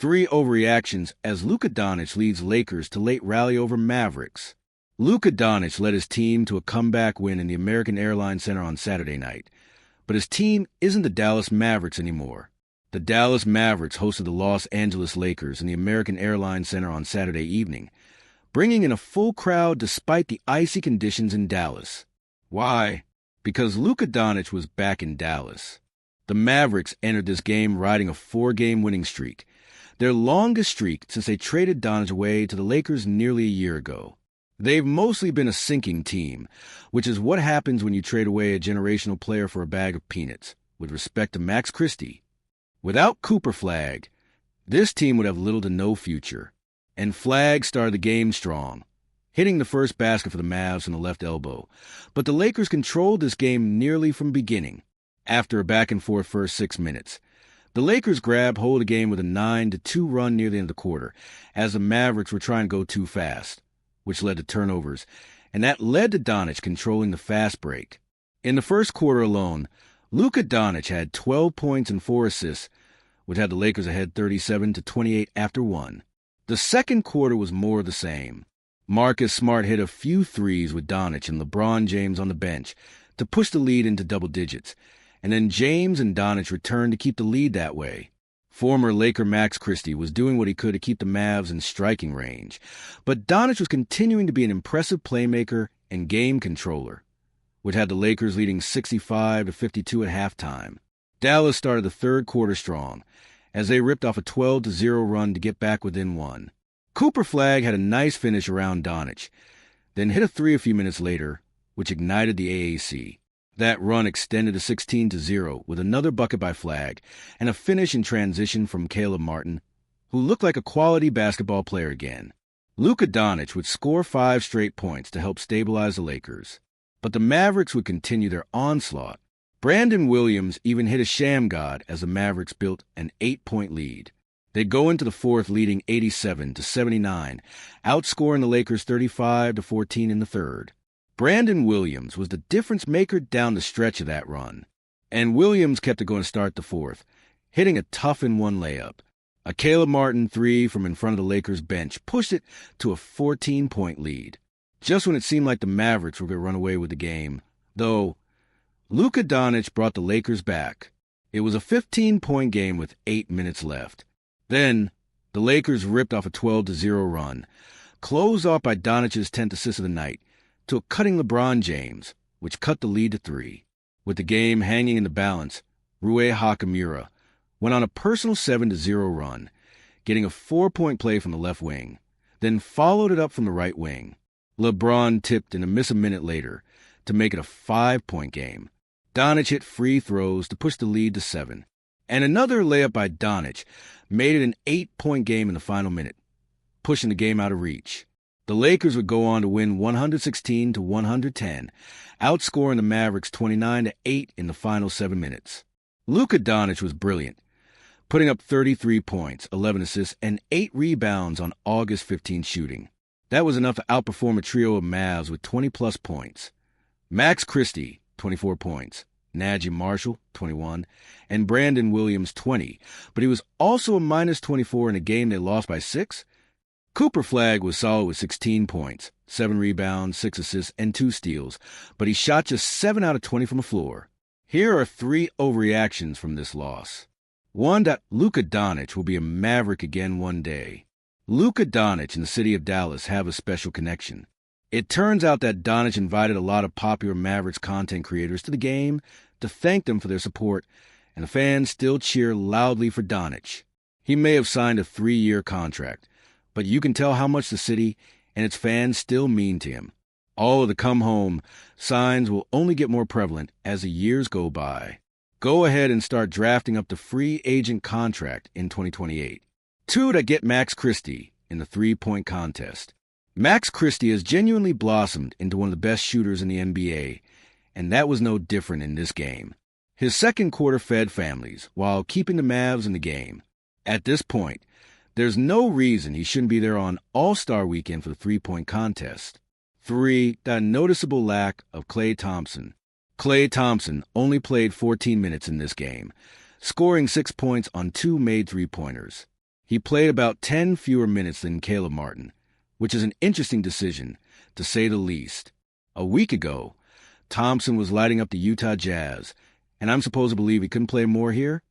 3 overreactions as Luka Doncic leads Lakers to late rally over Mavericks. Luka Doncic led his team to a comeback win in the American Airlines Center on Saturday night. But his team isn't the Dallas Mavericks anymore. The Dallas Mavericks hosted the Los Angeles Lakers in the American Airlines Center on Saturday evening, bringing in a full crowd despite the icy conditions in Dallas. Why? Because Luka Doncic was back in Dallas. The Mavericks entered this game riding a 4-game winning streak, their longest streak since they traded Doncic away to the Lakers nearly a year ago. They've mostly been a sinking team, which is what happens when you trade away a generational player for a bag of peanuts, with respect to Max Christie. Without Cooper Flagg, this team would have little to no future, and Flagg started the game strong, hitting the first basket for the Mavs on the left elbow. But the Lakers controlled this game nearly from beginning. After a back-and-forth first 6 minutes, the Lakers grabbed hold of the game with a 9-2 run near the end of the quarter, as the Mavericks were trying to go too fast, which led to turnovers, and that led to Doncic controlling the fast break. In the first quarter alone, Luka Doncic had 12 points and 4 assists, which had the Lakers ahead 37-28 after 1. The second quarter was more of the same. Marcus Smart hit a few threes with Doncic and LeBron James on the bench to push the lead into double digits, and then James and Doncic returned to keep the lead that way. Former Laker Max Christie was doing what he could to keep the Mavs in striking range, but Doncic was continuing to be an impressive playmaker and game controller, which had the Lakers leading 65-52 at halftime. Dallas started the third quarter strong, as they ripped off a 12-0 run to get back within 1. Cooper Flagg had a nice finish around Doncic, then hit a 3 a few minutes later, which ignited the AAC. That run extended to 16-0 with another bucket by Flagg and a finish in transition from Caleb Martin, who looked like a quality basketball player again. Luka Doncic would score 5 straight points to help stabilize the Lakers, but the Mavericks would continue their onslaught. Brandon Williams even hit a sham god as the Mavericks built an 8-point lead. They'd go into the fourth leading 87-79, outscoring the Lakers 35-14 in the third. Brandon Williams was the difference maker down the stretch of that run, and Williams kept it going to start the fourth, hitting a tough-and-one layup. A Caleb Martin 3 from in front of the Lakers bench pushed it to a 14-point lead, just when it seemed like the Mavericks were going to run away with the game, though Luka Doncic brought the Lakers back. It was a 15-point game with 8 minutes left. Then, the Lakers ripped off a 12-0 run, closed off by Doncic's 10th assist of the night, to a cutting LeBron James, which cut the lead to 3. With the game hanging in the balance, Rui Hachimura went on a personal 7-0 run, getting a 4-point play from the left wing, then followed it up from the right wing. LeBron tipped in a miss a minute later to make it a 5-point game. Doncic hit free throws to push the lead to 7. And another layup by Doncic made it an 8-point game in the final minute, pushing the game out of reach. The Lakers would go on to win 116-110, outscoring the Mavericks 29-8 in the final 7 minutes. Luka Doncic was brilliant, putting up 33 points, 11 assists, and 8 rebounds on August 15 shooting. That was enough to outperform a trio of Mavs with 20-plus points. Max Christie, 24 points, Najee Marshall, 21, and Brandon Williams, 20, but he was also a minus 24 in a game they lost by 6. Cooper Flagg was solid with 16 points, 7 rebounds, 6 assists, and 2 steals, but he shot just 7 out of 20 from the floor. Here are 3 overreactions from this loss. 1. That Luka Doncic will be a Maverick again one day. Luka Doncic and the city of Dallas have a special connection. It turns out that Doncic invited a lot of popular Mavericks content creators to the game to thank them for their support, and the fans still cheer loudly for Doncic. He may have signed a 3-year contract, but you can tell how much the city and its fans still mean to him. All of the come home signs will only get more prevalent as the years go by. Go ahead and start drafting up the free agent contract in 2028. 2. To get Max Christie in the 3-point contest. Max Christie has genuinely blossomed into one of the best shooters in the NBA, and that was no different in this game. His second quarter fed families while keeping the Mavs in the game. At this point, there's no reason he shouldn't be there on All-Star Weekend for the 3-point contest. 3. The noticeable lack of Klay Thompson. Klay Thompson only played 14 minutes in this game, scoring 6 points on 2 made 3-pointers. He played about 10 fewer minutes than Caleb Martin, which is an interesting decision, to say the least. A week ago, Thompson was lighting up the Utah Jazz, and I'm supposed to believe he couldn't play more here?